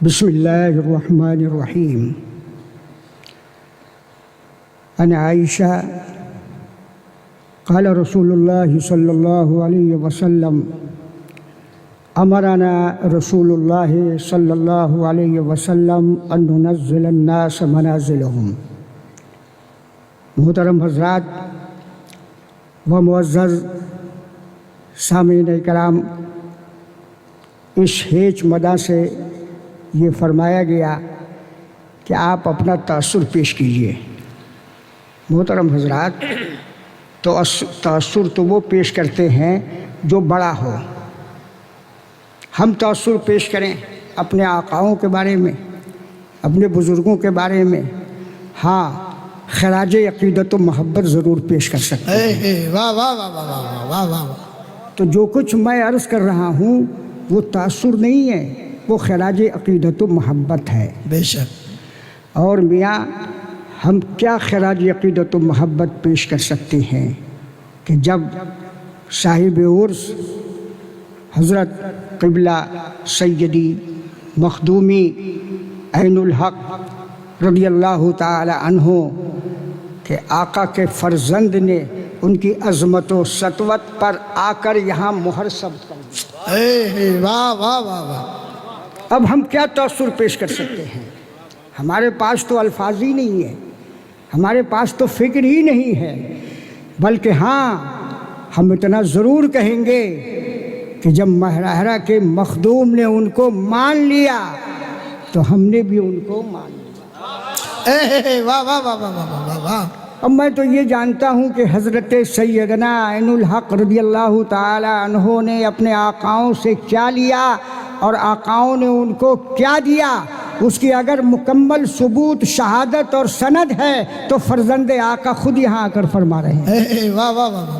بسم اللہ الرحمن الرحیم. عن عائشہ قال رسول اللہ صلی اللہ علیہ وسلم امرنا رسول اللہ صلی اللہ علیہ وسلم ان ننزل الناس منازلهم. محترم حضرات و معزز سامعین کرام، اس ہیچ مدہ سے یہ فرمایا گیا کہ آپ اپنا تأثر پیش کیجئے. محترم حضرات، تأثر تو وہ پیش کرتے ہیں جو بڑا ہو. ہم تأثر پیش کریں اپنے آقاؤں کے بارے میں، اپنے بزرگوں کے بارے میں، ہاں خراج عقیدت و محبت ضرور پیش کر سکتے ہیں. واہ واہ واہ واہ واہ واہ واہ. تو جو کچھ میں عرض کر رہا ہوں وہ تأثر نہیں ہے، وہ خراج عقیدت و محبت ہے. بے شک. اور میاں، ہم کیا خراج عقیدت و محبت پیش کر سکتے ہیں کہ جب صاحب عرس حضرت قبلہ سیدی مخدومی عین الحق رضی اللہ تعالی عنہ کہ آقا کے فرزند نے ان کی عظمت و سطوت پر آ کر یہاں مہر ثبت کر دی. واہ واہ واہ واہ. اب ہم کیا تأثر پیش کر سکتے ہیں؟ ہمارے پاس تو الفاظ ہی نہیں ہے، ہمارے پاس تو فکر ہی نہیں ہے، بلکہ ہاں ہم اتنا ضرور کہیں گے کہ جب مہرہ کے مخدوم نے ان کو مان لیا تو ہم نے بھی ان کو مان لیا. واہ واہ واہ واہ واہ واہ. اب میں تو یہ جانتا ہوں کہ حضرت سیدنا عین الحق رضی اللہ تعالی عنہ نے اپنے آقاؤں سے کیا لیا اور آقاؤں نے ان کو کیا دیا، اس کی اگر مکمل ثبوت، شہادت اور سند ہے تو فرزند آقا خود یہاں آ کر فرما رہے ہیں. واہ واہ واہ.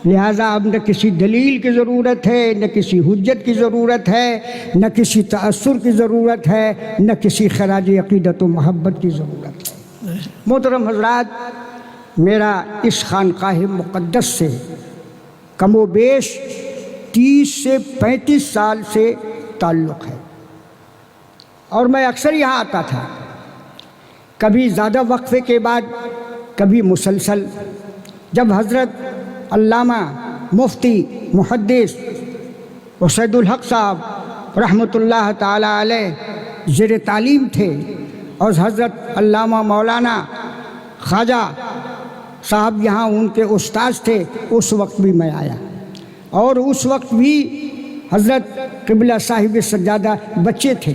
لہٰذا اب نہ کسی دلیل کی ضرورت ہے، نہ کسی حجت کی ضرورت ہے، نہ کسی تأثر کی ضرورت ہے، نہ کسی خراج عقیدت و محبت کی ضرورت ہے. محترم حضرات، میرا اس خانقاہ مقدس سے کم و بیش 30 سے 35 سال سے تعلق ہے، اور میں اکثر یہاں آتا تھا، کبھی زیادہ وقفے کے بعد، کبھی مسلسل. جب حضرت علامہ مفتی محدث وسید الحق صاحب رحمۃ اللہ تعالی علیہ زیر تعلیم تھے اور حضرت علامہ مولانا خواجہ صاحب یہاں ان کے استاذ تھے، اس وقت بھی میں آیا، اور اس وقت بھی حضرت قبلہ صاحب سجادہ بچے تھے.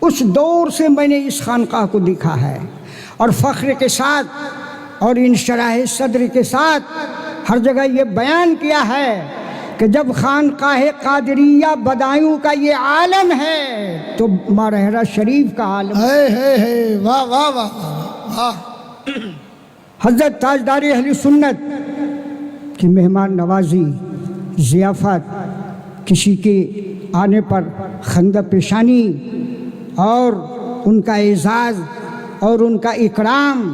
اس دور سے میں نے اس خانقاہ کو دیکھا ہے، اور فخر کے ساتھ اور انشراح صدر کے ساتھ ہر جگہ یہ بیان کیا ہے کہ جب خانقاہ قادریہ بدایوں کا یہ عالم ہے تو مارہرہ شریف کا عالم ہے. واہ واہ واہ. حضرت تاجدار اہل سنت کی مہمان نوازی، ضیافت، کسی کے آنے پر خندہ پیشانی اور ان کا اعزاز اور ان کا اکرام،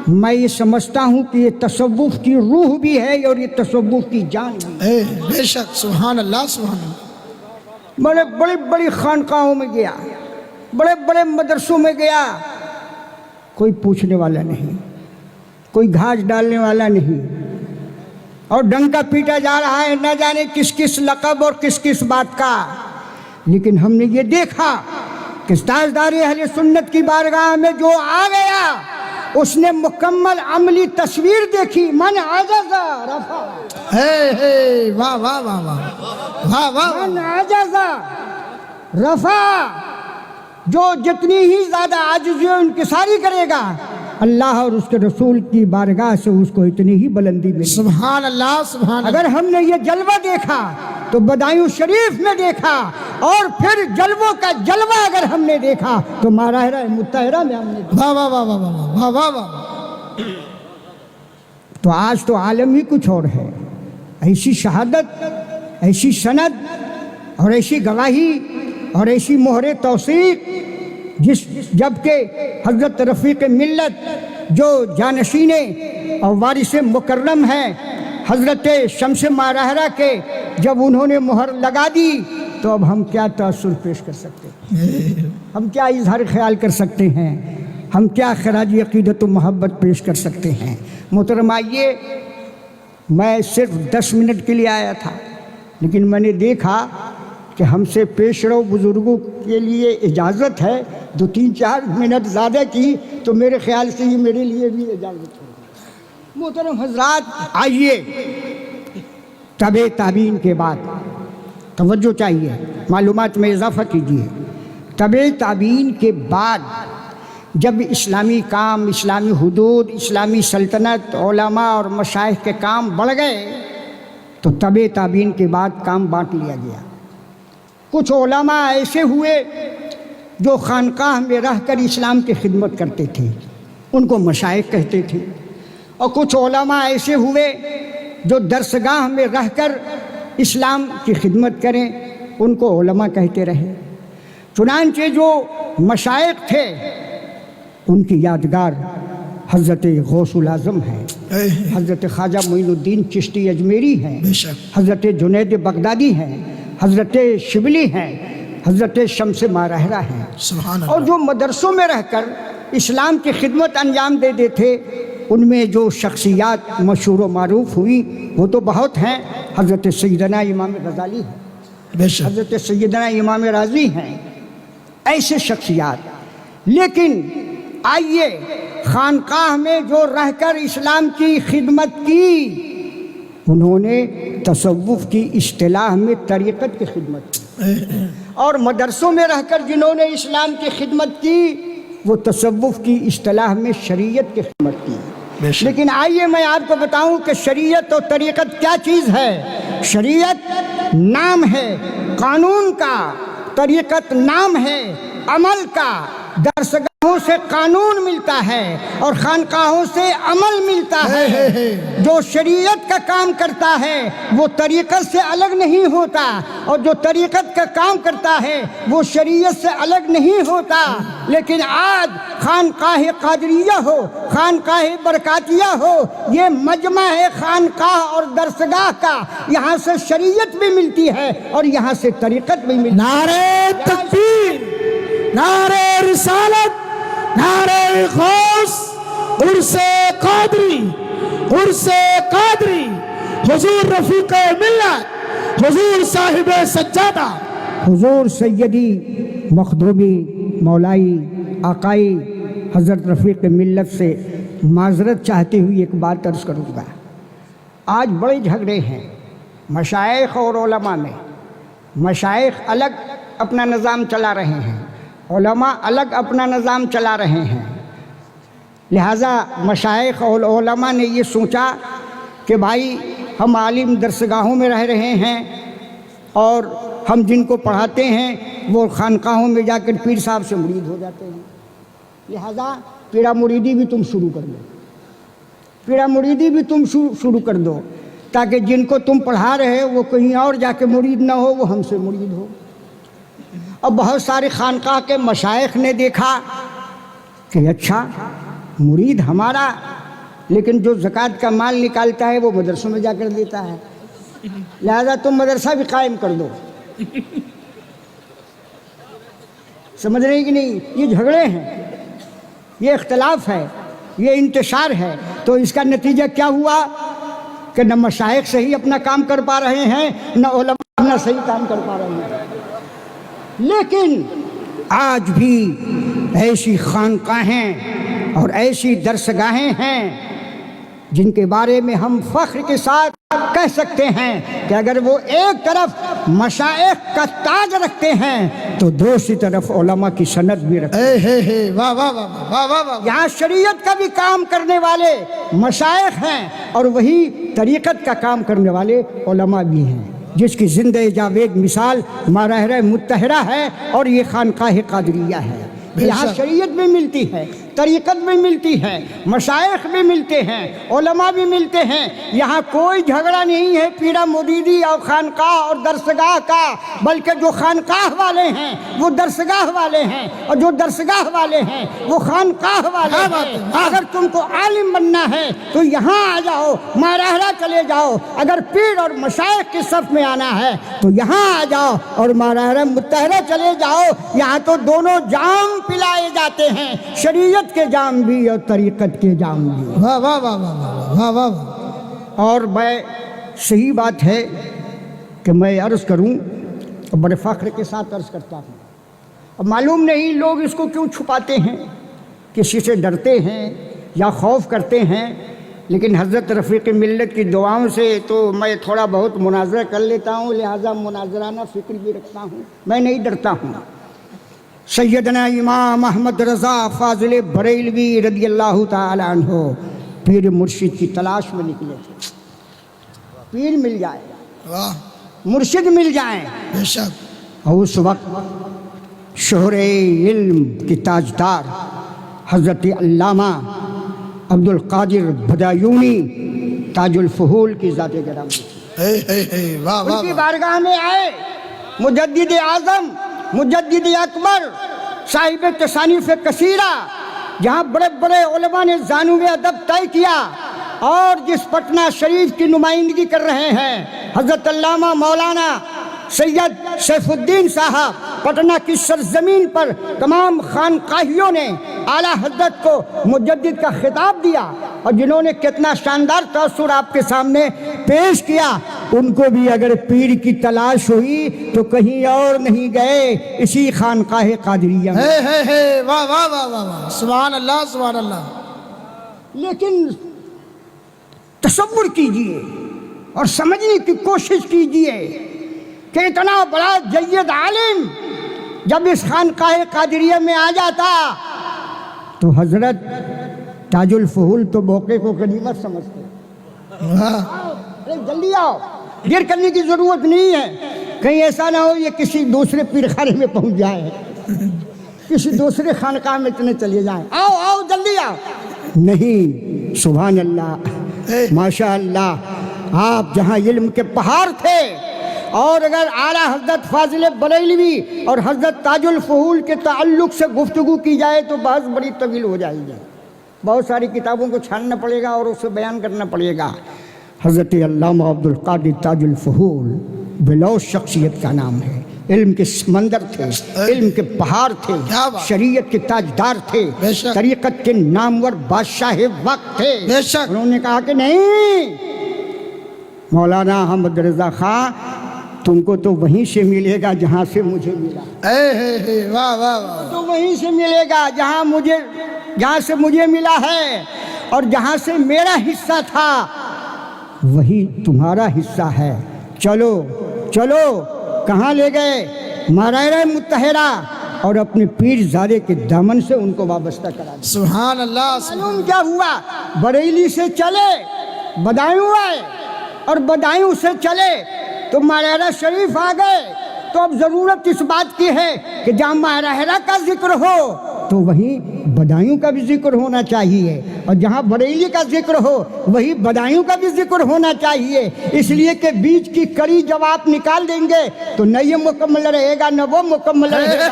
میں یہ سمجھتا ہوں کہ یہ تصوف کی روح بھی ہے اور یہ تصوف کی جان بھی ہے. بے شک. سبحان اللہ سبحان اللہ. بڑے بڑی خانقاہوں میں گیا، بڑے بڑے مدرسوں میں گیا، کوئی پوچھنے والا نہیں، کوئی گھاس ڈالنے والا نہیں، اور ڈنکا پیٹا جا رہا ہے نہ جانے کس کس لقب اور کس کس بات کا. لیکن ہم نے یہ دیکھا کہ تاجدار اہل سنت کی بارگاہ میں جو آ گیا اس نے مکمل عملی تصویر دیکھی. من عجز رفع. واہ واہ واہ واہ. واہ واہ. من عجز رفع. جو جتنی ہی زیادہ عاجزی و انکساری کرے گا، اللہ اور اس کے رسول کی بارگاہ سے اس کو اتنی ہی بلندی ملے. سبحان اللہ سبحان اللہ. اگر ہم نے یہ جلوہ دیکھا تو بدایوں شریف میں دیکھا، اور پھر جلووں کا جلوہ اگر ہم نے دیکھا تو مارہرہ مطہرہ میں ہم نے دیکھا. واہ واہ واہ واہ واہ واہ واہ. تو آج تو عالم ہی کچھ اور ہے. ایسی شہادت، ایسی سند اور ایسی گواہی اور ایسی مہر توثیق، جبکہ حضرت رفیق ملت جو جانشین اور وارث مکرم ہیں حضرت شمس ماہرہ کے، جب انہوں نے مہر لگا دی تو اب ہم کیا تأثر پیش کر سکتے ہیں؟ ہم کیا اظہار خیال کر سکتے ہیں؟ ہم کیا خراج عقیدت و محبت پیش کر سکتے ہیں؟ محترم آئیے، میں صرف 10 منٹ کے لیے آیا تھا، لیکن میں نے دیکھا کہ ہم سے پیش رو بزرگوں کے لیے اجازت ہے، 2-3-4 منٹ زیادہ کی تو میرے خیال سے یہ میرے لیے بھی اجازت ہے۔ محترم حضرات، آئیے تابع تابعین کے بعد توجہ چاہیے، معلومات میں اضافہ کیجیے۔ تابع تابعین کے بعد جب اسلامی کام، اسلامی حدود، اسلامی سلطنت، علماء اور مشائخ کے کام بڑھ گئے تو تابع تابعین کے بعد کام بانٹ لیا گیا۔ کچھ علماء ایسے ہوئے جو خانقاہ میں رہ کر اسلام کی خدمت کرتے تھے، ان کو مشائخ کہتے تھے، اور کچھ علماء ایسے ہوئے جو درسگاہ میں رہ کر اسلام کی خدمت کریں، ان کو علماء کہتے رہے۔ چنانچہ جو مشائخ تھے ان کی یادگار حضرت غوث الاعظم ہیں، حضرت خواجہ معین الدین چشتی اجمیری ہیں، حضرت جنید بغدادی ہیں، حضرت شبلی ہیں، حضرت شمس ماہرہ ہیں، اور جو مدرسوں میں رہ کر اسلام کی خدمت انجام دے تھے، ان میں جو شخصیات مشہور و معروف ہوئی وہ تو بہت ہیں۔ حضرت سیدنا امام غزالی ہیں، حضرت سیدنا امام رازی ہیں، ایسے شخصیات۔ لیکن آئیے، خانقاہ میں جو رہ کر اسلام کی خدمت کی، انہوں نے تصوف کی اصطلاح میں طریقت کی خدمت کی، اور مدرسوں میں رہ کر جنہوں نے اسلام کی خدمت کی وہ تصوف کی اصطلاح میں شریعت کی خدمت کی۔ لیکن آئیے میں آپ کو بتاؤں کہ شریعت اور طریقت کیا چیز ہے۔ شریعت نام ہے قانون کا، طریقت نام ہے عمل کا۔ درسگاہوں سے قانون ملتا ہے اور خانقاہوں سے عمل ملتا ہے۔ جو شریعت کا کام کرتا ہے وہ طریقت سے الگ نہیں ہوتا، اور جو طریقت کا کام کرتا ہے وہ شریعت سے الگ نہیں ہوتا۔ لیکن آج خانقاہ قادریہ ہو، خانقاہ برکاتیہ ہو، یہ مجمع ہے خانقاہ اور درسگاہ کا۔ یہاں سے شریعت بھی ملتی ہے اور یہاں سے طریقت بھی ملتی ہے۔ نعرہ تکبیر، نعرہ رسالت، نعرہ غوث، عرس قادری، عرس قادری، حضور رفیق ملت، حضور صاحب سجادہ، حضور سیدی مخدومی مولائی آقائی حضرت رفیق ملت سے معذرت چاہتے ہوئے ایک بات عرض کروں گا۔ آج بڑے جھگڑے ہیں مشائخ اور علماء میں۔ مشائخ الگ اپنا نظام چلا رہے ہیں، علماء الگ اپنا نظام چلا رہے ہیں۔ لہٰذا مشائخ اور علماء نے یہ سوچا کہ بھائی ہم عالم درسگاہوں میں رہ رہے ہیں اور ہم جن کو پڑھاتے ہیں وہ خانقاہوں میں جا کر پیر صاحب سے مرید ہو جاتے ہیں، لہٰذا پیرا مریدی بھی تم شروع کر دو، پیرا مریدی بھی تم شروع کر دو، تاکہ جن کو تم پڑھا رہے ہو وہ کہیں اور جا کے مرید نہ ہو، وہ ہم سے مرید ہو۔ اب بہت سارے خانقاہ کے مشائخ نے دیکھا کہ اچھا مرید ہمارا، لیکن جو زکوٰۃ کا مال نکالتا ہے وہ مدرسوں میں جا کر دیتا ہے، لہذا تم مدرسہ بھی قائم کر دو۔ سمجھ رہے کہ نہیں؟ یہ جھگڑے ہیں، یہ اختلاف ہے، یہ انتشار ہے۔ تو اس کا نتیجہ کیا ہوا کہ نہ مشائخ صحیح اپنا کام کر پا رہے ہیں، نہ علماء اپنا صحیح کام کر پا رہے ہیں۔ لیکن آج بھی ایسی خانقاہیں اور ایسی درسگاہیں ہیں جن کے بارے میں ہم فخر کے ساتھ کہہ سکتے ہیں کہ اگر وہ ایک طرف مشائخ کا تاج رکھتے ہیں تو دوسری طرف علماء کی سند بھی رکھتے ہیں۔ واہ واہ واہ واہ واہ واہ۔ یہاں شریعت کا بھی کام کرنے والے مشائخ ہیں اور وہی طریقت کا کام کرنے والے علماء بھی ہیں، جس کی زندہ جاوید مثال ماہرہ متحرہ ہے اور یہ خانقاہ قادریہ ہے۔ یہاں شریعت بھی ملتی ہے، طریقت بھی ملتی ہے، مشائخ بھی ملتے ہیں، علماء بھی ملتے ہیں، یہاں کوئی جھگڑا نہیں ہے پیرا مریدی اور خانقاہ اور درسگاہ کا، بلکہ جو خانقاہ والے ہیں وہ درسگاہ والے ہیں، اور جو درسگاہ والے ہیں وہ خانقاہ والے ہیں۔ اگر تم کو عالم بننا ہے تو یہاں آ جاؤ، ماراہرہ چلے جاؤ، اگر پیر اور مشائخ کے صف میں آنا ہے تو یہاں آ جاؤ اور ماراہرہ متحرہ چلے جاؤ، یہاں تو دونوں جام پلائے جاتے ہیں، شریعت کے جام بھی اور طریقت کے جام بھی۔ واہ واہ واہ واہ واہ واہ واہ۔ اور میں صحیح بات ہے کہ میں عرض کروں اور بڑے فخر کے ساتھ عرض کرتا ہوں، اب معلوم نہیں لوگ اس کو کیوں چھپاتے ہیں، کسی سے ڈرتے ہیں یا خوف کرتے ہیں، لیکن حضرت رفیق ملت کی دعاؤں سے تو میں تھوڑا بہت مناظرہ کر لیتا ہوں، لہٰذا مناظرانہ فکر بھی رکھتا ہوں، میں نہیں ڈرتا ہوں۔ سیدنا امام احمد رضا فاضل بریلوی رضی اللہ تعالی عنہ پیر مرشد کی تلاش میں نکلے تھے، پیر مل جائے، واہ مرشد مل جائیں، بے شک۔ اور اس وقت شہر علم کی تاجدار حضرت علامہ عبد القادر بدایونی تاج الفہول کی ذات گرامی تھی، واہ ان واہ کی بارگاہ میں آئے مجدد اعظم، مجدد اکبر، صاحب تصانیف کثیرہ، جہاں بڑے بڑے علماء نے زانوِ ادب طے کیا، اور جس پٹنہ شریف کی نمائندگی کر رہے ہیں حضرت علامہ مولانا سید سیف الدین صاحب، پٹنہ کی سرزمین پر تمام خانقاہیوں نے اعلیٰ حضرت کو مجدد کا خطاب دیا، اور جنہوں نے کتنا شاندار تأثر آپ کے سامنے پیش کیا، ان کو بھی اگر پیر کی تلاش ہوئی تو کہیں اور نہیں گئے، اسی خانقاہ قادریہ میں۔ واہ واہ واہ واہ واہ، سبحان اللہ سبحان اللہ۔ لیکن تصور کیجئے اور سمجھنے کی کوشش کیجئے کہ اتنا بڑا جید عالم جب اس خانقاہ قادریہ میں آ جاتا تو حضرت تاج الفہول تو موقع کو غنیمت سمجھتے، ارے جلدی آؤ، دیر کرنے کی ضرورت نہیں ہے، کہیں ایسا نہ ہو یہ کسی دوسرے پیرخانے میں پہنچ جائے، کسی دوسرے خانقاہ میں اتنے چلے جائیں، آؤ آؤ جلدی آؤ۔ نہیں، سبحان اللہ، ماشاء اللہ، آپ جہاں علم کے پہاڑ تھے، اور اگر اعلیٰ حضرت فاضل بریلوی اور حضرت تاج الفہول کے تعلق سے گفتگو کی جائے تو بحث بڑی طویل ہو جائے گی، بہت ساری کتابوں کو چھاننا پڑے گا اور اسے بیان کرنا پڑے گا۔ حضرت علامہ عبد القادر تاج الفہول بلوث شخصیت کا نام ہے، علم کے سمندر تھے، علم کے پہاڑ تھے، شریعت کے تاجدار تھے، طریقت کے نامور بادشاہ وقت تھے۔ انہوں نے کہا کہ نہیں مولانا احمد رضا خان، تم کو تو وہیں سے ملے گا جہاں سے مجھے ملا، واہ واہ واہ، تو وہیں سے ملے گا جہاں سے مجھے ملا ہے، اور جہاں سے میرا حصہ تھا وہی تمہارا حصہ ہے، چلو چلو۔ کہاں لے گئے؟ ماراہرہ متحرہ، اور اپنے پیر زادے کے دامن سے ان کو وابستہ کرا دیا۔ سبحان اللہ۔ معلوم کیا ہوا؟ بریلی سے چلے بدایوں آئے، اور بدایوں سے چلے تو ماراہرہ شریف آ گئے، تو اب ضرورت اس بات کی ہے کہ جہاں ماراہرہ کا ذکر ہو تو وہیں بدایوں کا بھی ذکر ہونا چاہیے، اور جہاں بریلی کا ذکر ہو وہی بدایوں کا بھی ذکر ہونا چاہیے، اس لیے کہ بیچ کی کڑی جب آپ نکال دیں گے تو نہ یہ مکمل رہے گا نہ وہ مکمل رہے گا۔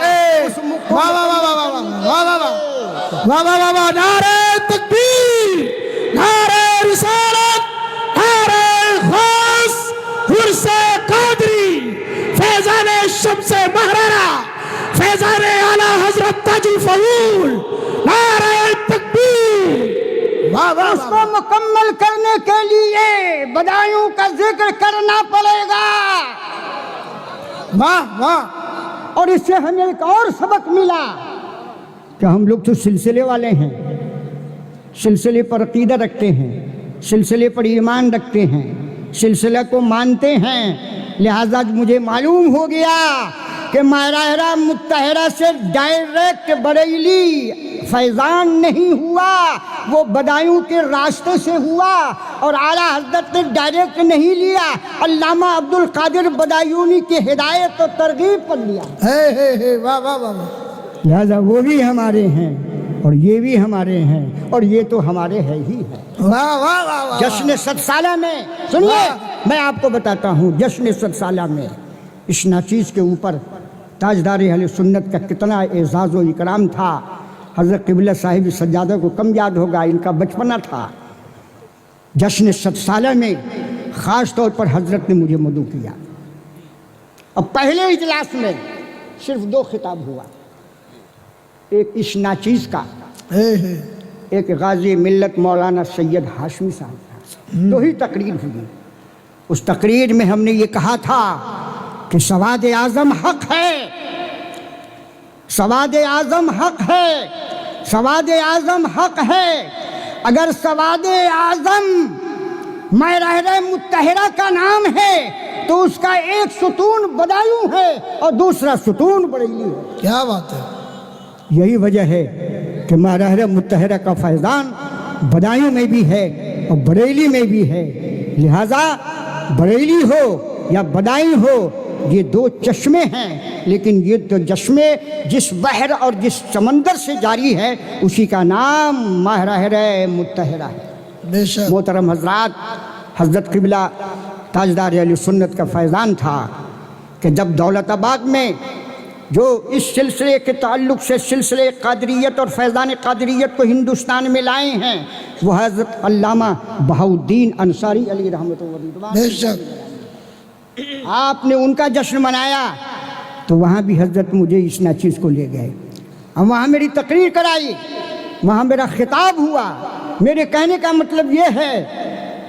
واہ واہ واہ واہ واہ واہ واہ واہ واہ واہ واہ، نعرہ تکبیر، نعرہ رسالت، نعرہ خاص، عرس قادری، فیضان شمس مہرانہ، فیضان اعلیٰ حضرت تاج الفہول، نعرہ تکبیر۔ اس کو مکمل کرنے کے لیے بدایوں کا ذکر کرنا پڑے گا۔ واہ واہ۔ اور اس سے ہمیں ایک اور سبق ملا کہ ہم لوگ تو سلسلے والے ہیں، سلسلے پر عقیدہ رکھتے ہیں، سلسلے پر ایمان رکھتے ہیں، سلسلہ کو مانتے ہیں، لہذا مجھے معلوم ہو گیا کہ ماراہرہ متحرہ سے ڈائریکٹ بریلی فیضان نہیں ہوا، وہ بدایوں کے راستے سے ہوا، اور اعلیٰ حضرت نے ڈائریکٹ نہیں لیا، علامہ عبد القادر بدایونی کی ہدایت و ترغیب پر لیا، واہ واہ واہ، لہذا وہ بھی ہمارے ہیں، اور یہ بھی ہمارے ہیں اور یہ تو ہمارے ہے ہی ہے۔ واہ واہ واہ واہ جشن 100 سالہ میں سنیے، میں آپ کو بتاتا ہوں جشن 100 سالہ میں اس ناچیز کے اوپر تاجدار اہل سنت کا کتنا اعزاز و اکرام تھا۔ حضرت قبلہ صاحب سجادہ کو کم یاد ہوگا، ان کا بچپنا تھا۔ جشن 100 سالہ میں خاص طور پر حضرت نے مجھے مدعو کیا۔ اب پہلے اجلاس میں صرف 2 خطاب ہوا، ایک اس ناچیز کا، ایک غازی ملت مولانا سید ہاشمی صاحب کا، 2 ہی تقریر ہوئی۔ اس تقریر میں ہم نے یہ کہا تھا کہ سواد اعظم حق ہے، سواد اعظم حق ہے، سواد اعظم حق ہے۔ اگر سواد اعظم ماہرہ متحرہ کا نام ہے تو اس کا ایک ستون بدایوں ہے اور دوسرا ستون بریلی ہے۔ کیا بات ہے! یہی وجہ ہے کہ ماہرہ متحرہ کا فیضان بدایوں میں بھی ہے اور بریلی میں بھی ہے، لہذا بریلی ہو یا بدائی ہو یہ 2 چشمے ہیں، لیکن یہ 2 چشمے جس بحر اور جس سمندر سے جاری ہے اسی کا نام ماہرہ متحرہ ہے۔ بے شک محترم حضرات، حضرت قبلہ تاجدار اہل سنت کا فیضان تھا کہ جب دولت آباد میں جو اس سلسلے کے تعلق سے سلسلے قادریت اور فیضان قادریت کو ہندوستان میں لائے ہیں وہ حضرت علامہ بہاؤالدین انصاری علیہ رحمۃ اللہ، بے شک آپ نے ان کا جشن منایا تو وہاں بھی حضرت مجھے اس ناچیز کو لے گئے، وہاں میری تقریر کرائی، وہاں میرا خطاب ہوا۔ میرے کہنے کا مطلب یہ ہے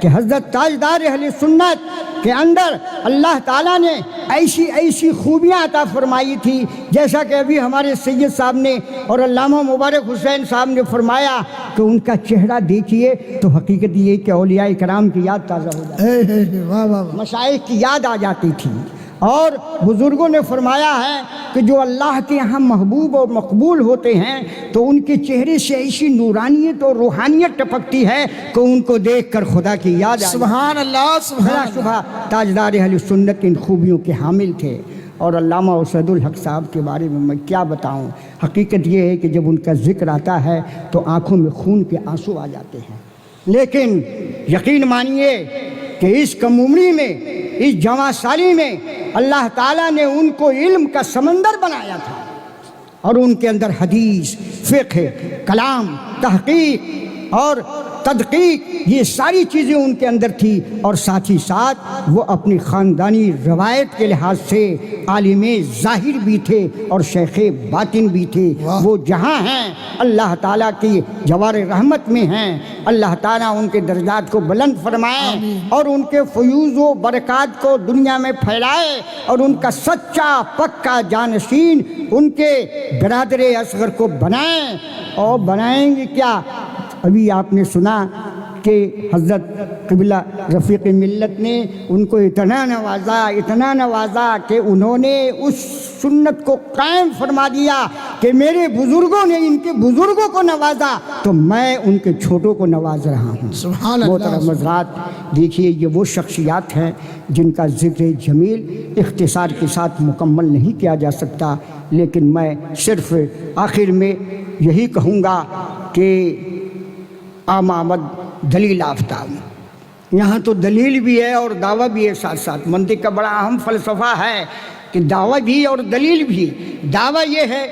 کہ حضرت تاجدار اہل سنت کے اندر اللہ تعالیٰ نے ایسی ایسی خوبیاں عطا فرمائی تھی، جیسا کہ ابھی ہمارے سید صاحب نے اور علامہ مبارک حسین صاحب نے فرمایا کہ ان کا چہرہ دیکھیے تو حقیقت یہ کہ اولیاء کرام کی یاد تازہ ہو جاتی، واہ واہ واہ مشائخ کی یاد آ جاتی تھی۔ اور بزرگوں نے فرمایا ہے کہ جو اللہ کے یہاں محبوب اور مقبول ہوتے ہیں تو ان کے چہرے سے ایسی نورانیت اور روحانیت ٹپکتی ہے کہ ان کو دیکھ کر خدا کی یاد آتی ہے۔ سبحان اللہ سبحان بلا اللہ شبہ تاجدار اہل سنت ان خوبیوں کے حامل تھے، اور علامہ اسد الحق صاحب کے بارے میں کیا بتاؤں۔ حقیقت یہ ہے کہ جب ان کا ذکر آتا ہے تو آنکھوں میں خون کے آنسو آ جاتے ہیں، لیکن یقین مانیے کہ اس کم عمری میں، اس جواں سالی میں اللہ تعالیٰ نے ان کو علم کا سمندر بنایا تھا، اور ان کے اندر حدیث، فقہ، کلام، تحقیق اور تدقیق یہ ساری چیزیں ان کے اندر تھی، اور ساتھ ہی ساتھ وہ اپنی خاندانی روایت کے لحاظ سے عالم ظاہر بھی تھے اور شیخ باطن بھی تھے۔ وہ جہاں ہیں اللہ تعالیٰ کی جوار رحمت میں ہیں، اللہ تعالیٰ ان کے درجات کو بلند فرمائے اور ان کے فیوز و برکات کو دنیا میں پھیلائے، اور ان کا سچا پکا جانشین ان کے برادر اصغر کو بنائیں۔ اور بنائیں گے کیا؟ ابھی آپ نے سنا کہ حضرت قبلہ رفیق ملت نے ان کو اتنا نوازا کہ انہوں نے اس سنت کو قائم فرما دیا کہ میرے بزرگوں نے ان کے بزرگوں کو نوازا تو میں ان کے چھوٹوں کو نواز رہا ہوں۔ سبحان اللہ محترم حضرات، دیکھیے یہ وہ شخصیات ہیں جن کا ذکر جمیل اختصار کے ساتھ مکمل نہیں کیا جا سکتا، لیکن میں صرف آخر میں یہی کہوں گا کہ عام آمد دلیل آفتاب، یہاں تو دلیل بھی ہے اور دعویٰ بھی ہے ساتھ ساتھ۔ منطق کا بڑا اہم فلسفہ ہے کہ دعویٰ بھی اور دلیل بھی۔ دعویٰ یہ ہے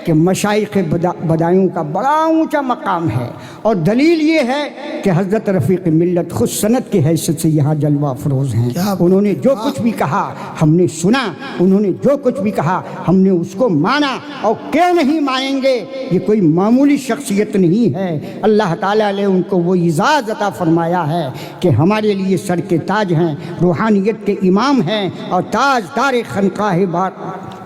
کہ مشائخ بدایوں کا بڑا اونچا مقام ہے، اور دلیل یہ ہے کہ حضرت رفیق ملت خود سند کی حیثیت سے یہاں جلوہ افروز ہیں۔ انہوں نے جو کچھ بھی کہا ہم نے سنا، انہوں نے جو کچھ بھی کہا ہم نے اس کو مانا، اور کیوں نہیں مانیں گے؟ یہ کوئی معمولی شخصیت نہیں ہے۔ اللہ تعالیٰ نے ان کو وہ اعزاز عطا فرمایا ہے کہ ہمارے لیے سر کے تاج ہیں، روحانیت کے امام ہیں، اور تاج دار خانقاہ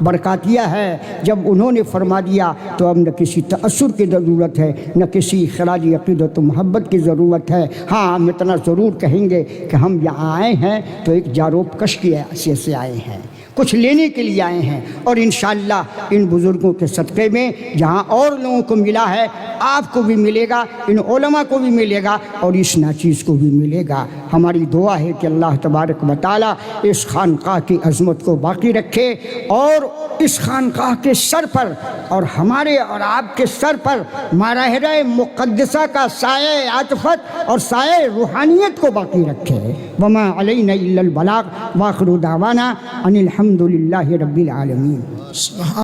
برکاتیہ ہے۔ جب انہوں نے فرما دیا تو اب نہ کسی تأثر کی ضرورت ہے، نہ کسی خراج خراجی عقیدت و محبت کی ضرورت ہے۔ ہاں ہم اتنا ضرور کہیں گے کہ ہم یہاں آئے ہیں تو ایک جاروب کش کی حیثیت سے آئے ہیں، کچھ لینے کے لیے آئے ہیں، اور انشاءاللہ ان بزرگوں کے صدقے میں جہاں اور لوگوں کو ملا ہے آپ کو بھی ملے گا، ان علماء کو بھی ملے گا، اور اس ناچیز کو بھی ملے گا۔ ہماری دعا ہے کہ اللہ تبارک و تعالیٰ اس خانقاہ کی عظمت کو باقی رکھے، اور اس خانقاہ کے سر پر اور ہمارے اور آپ کے سر پر ماہرہ مقدسہ کا سایہ عاطفت اور سایہ روحانیت کو باقی رکھے۔ وما علینا الا البلاغ، وآخر دعوانا ان الحمد للہ رب العالمین۔